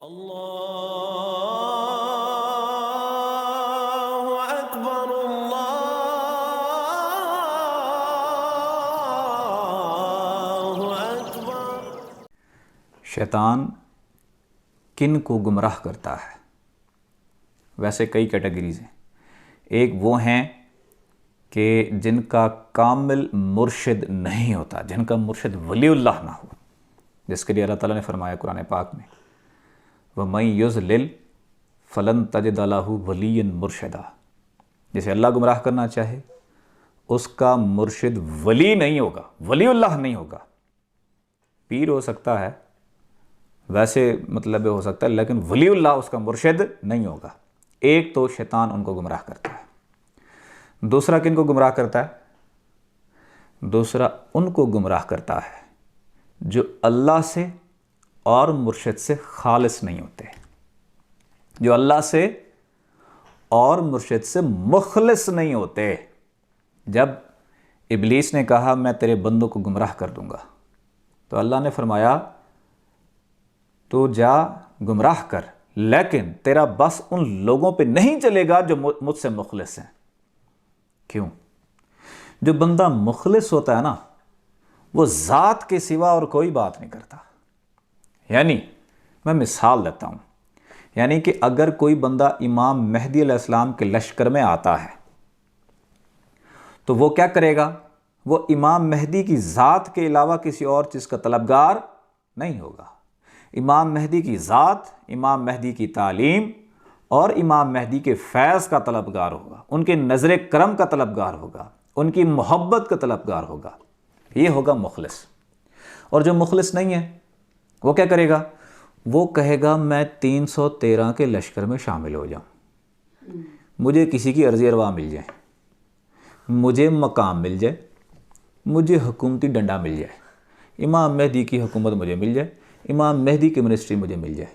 اللہ اکبر اللہ اکبر۔ شیطان کن کو گمراہ کرتا ہے؟ ویسے کئی کیٹیگریز ہیں۔ ایک وہ ہیں کہ جن کا کامل مرشد نہیں ہوتا، جن کا مرشد ولی اللہ نہ ہو، جس کے لیے اللہ تعالیٰ نے فرمایا قرآن پاک میں وَمَن يُضْلِلْ فَلَن تَجِدَ لَهُ وَلِيًّا مُرْشِدًا۔ جسے اللہ گمراہ کرنا چاہے اس کا مرشد ولی نہیں ہوگا، ولی اللہ نہیں ہوگا۔ پیر ہو سکتا ہے، ویسے مطلب ہو سکتا ہے، لیکن ولی اللہ اس کا مرشد نہیں ہوگا۔ ایک تو شیطان ان کو گمراہ کرتا ہے۔ دوسرا کن کو گمراہ کرتا ہے؟ دوسرا ان کو گمراہ کرتا ہے جو اللہ سے اور مرشد سے خالص نہیں ہوتے، جو اللہ سے اور مرشد سے مخلص نہیں ہوتے۔ جب ابلیس نے کہا میں تیرے بندوں کو گمراہ کر دوں گا، تو اللہ نے فرمایا تو جا گمراہ کر، لیکن تیرا بس ان لوگوں پہ نہیں چلے گا جو مجھ سے مخلص ہیں۔ کیوں؟ جو بندہ مخلص ہوتا ہے نا، وہ ذات کے سوا اور کوئی بات نہیں کرتا۔ یعنی میں مثال دیتا ہوں، یعنی کہ اگر کوئی بندہ امام مہدی علیہ السلام کے لشکر میں آتا ہے تو وہ کیا کرے گا؟ وہ امام مہدی کی ذات کے علاوہ کسی اور چیز کا طلبگار نہیں ہوگا۔ امام مہدی کی ذات، امام مہدی کی تعلیم اور امام مہدی کے فیض کا طلبگار ہوگا، ان کے نظر کرم کا طلبگار ہوگا، ان کی محبت کا طلبگار ہوگا۔ یہ ہوگا مخلص۔ اور جو مخلص نہیں ہے وہ کیا کرے گا؟ وہ کہے گا میں 313 کے لشکر میں شامل ہو جاؤں، مجھے کسی کی عرضی ارواح مل جائے، مجھے مقام مل جائے، مجھے حکومتی ڈنڈا مل جائے، امام مہدی کی حکومت مجھے مل جائے، امام مہدی کی منسٹری مجھے مل جائے۔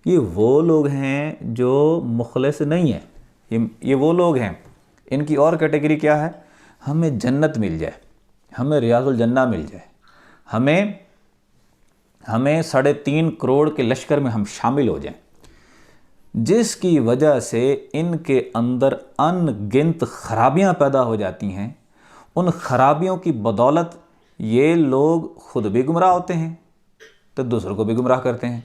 یہ وہ لوگ ہیں جو مخلص نہیں ہیں۔ یہ وہ لوگ ہیں، ان کی اور کیٹیگری کیا ہے؟ ہمیں جنت مل جائے، ہمیں ریاض الجنہ مل جائے، ہمیں 3.5 کروڑ کے لشکر میں ہم شامل ہو جائیں، جس کی وجہ سے ان کے اندر ان گنت خرابیاں پیدا ہو جاتی ہیں۔ ان خرابیوں کی بدولت یہ لوگ خود بھی گمراہ ہوتے ہیں تو دوسروں کو بھی گمراہ کرتے ہیں۔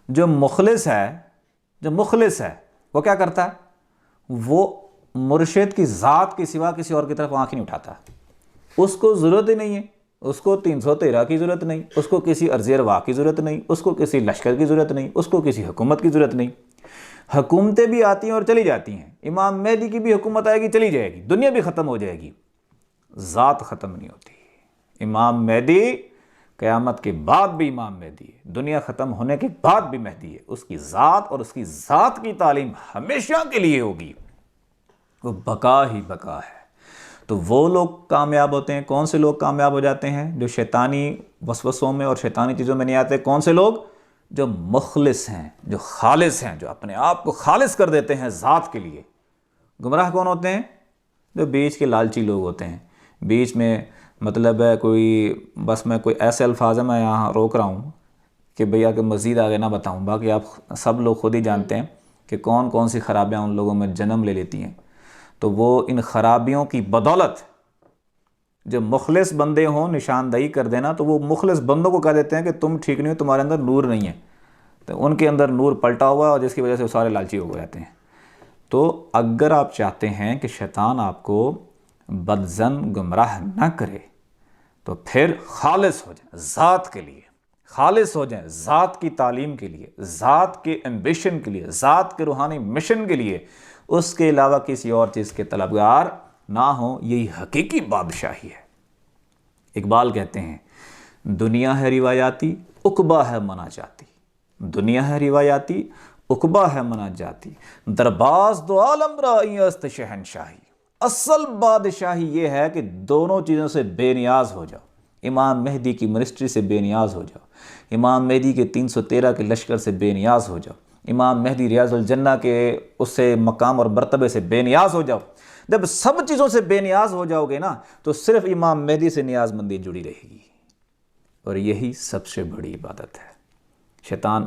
جو مخلص ہے وہ کیا کرتا ہے؟ وہ مرشد کی ذات کے سوا کسی اور کی طرف آنکھ نہیں اٹھاتا۔ اس کو ضرورت ہی نہیں ہے، اس کو 313 کی ضرورت نہیں، اس کو کسی عرض ارواح کی ضرورت نہیں، اس کو کسی لشکر کی ضرورت نہیں، اس کو کسی حکومت کی ضرورت نہیں۔ حکومتیں بھی آتی ہیں اور چلی جاتی ہیں، امام مہدی کی بھی حکومت آئے گی، چلی جائے گی، دنیا بھی ختم ہو جائے گی، ذات ختم نہیں ہوتی۔ امام مہدی قیامت کے بعد بھی امام مہدی ہے، دنیا ختم ہونے کے بعد بھی مہدی ہے۔ اس کی ذات اور اس کی ذات کی تعلیم ہمیشہ کے لیے ہوگی، وہ بقا ہی بقا ہے۔ تو وہ لوگ کامیاب ہوتے ہیں۔ کون سے لوگ کامیاب ہو جاتے ہیں؟ جو شیطانی وسوسوں میں اور شیطانی چیزوں میں نہیں آتے۔ کون سے لوگ؟ جو مخلص ہیں، جو خالص ہیں، جو اپنے آپ کو خالص کر دیتے ہیں ذات کے لیے۔ گمراہ کون ہوتے ہیں؟ جو بیچ کے لالچی لوگ ہوتے ہیں، بیچ میں مطلب ہے بس میں کوئی ایسے الفاظ ہیں، میں یہاں روک رہا ہوں کہ بھیا کہ مزید آگے نہ بتاؤں، باقی آپ سب لوگ خود ہی جانتے ہیں کہ کون کون سی خرابیاں ان لوگوں میں جنم لے لیتی ہیں۔ تو وہ ان خرابیوں کی بدولت جو مخلص بندے ہوں نشاندہی کر دینا، تو وہ مخلص بندوں کو کہہ دیتے ہیں کہ تم ٹھیک نہیں ہو، تمہارے اندر نور نہیں ہے، تو ان کے اندر نور پلٹا ہوا ہے، اور جس کی وجہ سے وہ سارے لالچی ہو جاتے ہیں۔ تو اگر آپ چاہتے ہیں کہ شیطان آپ کو بدظن گمراہ نہ کرے تو پھر خالص ہو جائیں ذات کے لیے، خالص ہو جائیں ذات کی تعلیم کے لیے، ذات کے ایمبیشن کے لیے، ذات کے روحانی مشن کے لیے، اس کے علاوہ کسی اور چیز کے طلبگار نہ ہوں۔ یہی حقیقی بادشاہی ہے۔ اقبال کہتے ہیں دنیا ہے روایاتی، عقبہ ہے مناجاتی، دنیا ہے روایاتی، عقبہ ہے مناجاتی، درباز دو عالم رائی است شہنشاہی۔ اصل بادشاہی یہ ہے کہ دونوں چیزوں سے بے نیاز ہو جاؤ، امام مہدی کی منسٹری سے بے نیاز ہو جاؤ، امام مہدی کے 313 کے لشکر سے بے نیاز ہو جاؤ، امام مہدی ریاض الجنہ کے اس سے مقام اور مرتبے سے بے نیاز ہو جاؤ۔ جب سب چیزوں سے بے نیاز ہو جاؤ گے نا، تو صرف امام مہدی سے نیاز مندی جڑی رہے گی، اور یہی سب سے بڑی عبادت ہے۔ شیطان